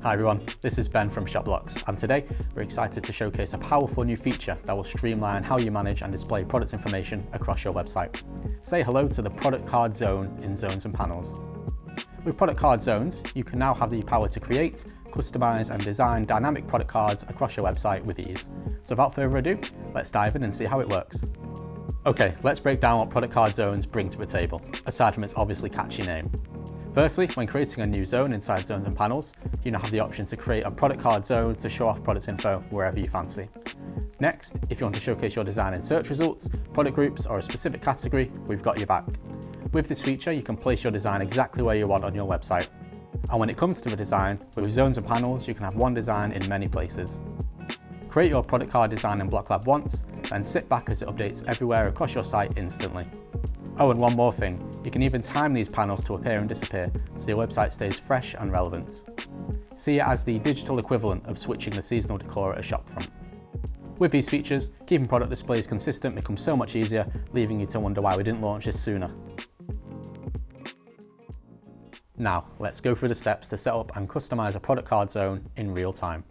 Hi everyone, this is Ben from ShopBlocks, and today we're excited to showcase a powerful new feature that will streamline how you manage and display product information across your website. Say hello to the product card zone in Zones and Panels. With product card zones, you can now have the power to create, customize and design dynamic product cards across your website with ease. So without further ado, let's dive in and see how it works. Okay, let's break down what product card zones bring to the table, aside from its obviously catchy name. Firstly, when creating a new zone inside Zones and Panels, you now have the option to create a product card zone to show off product info wherever you fancy. Next, if you want to showcase your design in search results, product groups or a specific category, we've got your back. With this feature, you can place your design exactly where you want on your website. And when it comes to the design, with Zones and Panels, you can have one design in many places. Create your product card design in BlockLab once, then sit back as it updates everywhere across your site instantly. Oh, and one more thing, you can even time these panels to appear and disappear, so your website stays fresh and relevant. See it as the digital equivalent of switching the seasonal decor at a shopfront. With these features, keeping product displays consistent becomes so much easier, leaving you to wonder why we didn't launch this sooner. Now, let's go through the steps to set up and customize a product card zone in real time.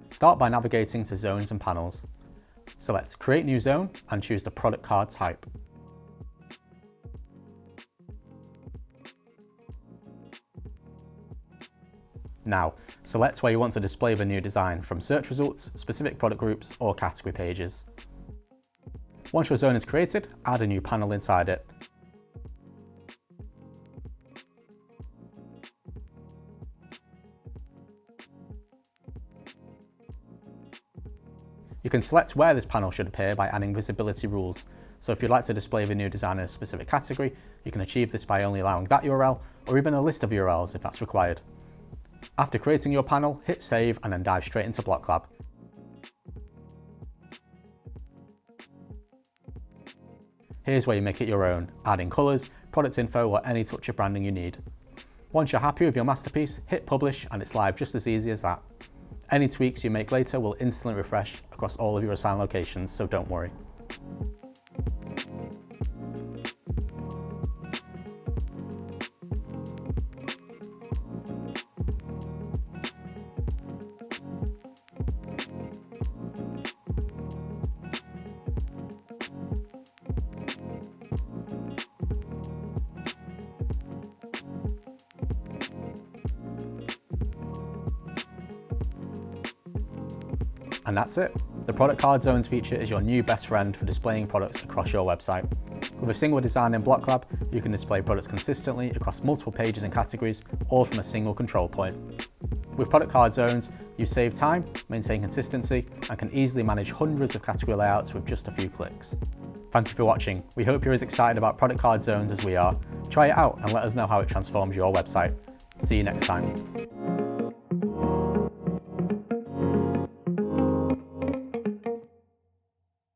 Start by navigating to Zones and Panels. Select Create New Zone and choose the product card type. Now, select where you want to display the new design from search results, specific product groups, or category pages. Once your zone is created, add a new panel inside it. You can select where this panel should appear by adding visibility rules. So if you'd like to display the new design in a specific category, you can achieve this by only allowing that URL, or even a list of URLs if that's required. After creating your panel, hit save and then dive straight into BlockLab. Here's where you make it your own, adding colours, product info or any touch of branding you need. Once you're happy with your masterpiece, hit publish and it's live just as easy as that. Any tweaks you make later will instantly refresh across all of your assigned locations, so don't worry. And that's it. The Product Card Zones feature is your new best friend for displaying products across your website. With a single design in BlockLab, you can display products consistently across multiple pages and categories, all from a single control point. With Product Card Zones, you save time, maintain consistency, and can easily manage hundreds of category layouts with just a few clicks. Thank you for watching. We hope you're as excited about Product Card Zones as we are. Try it out and let us know how it transforms your website. See you next time.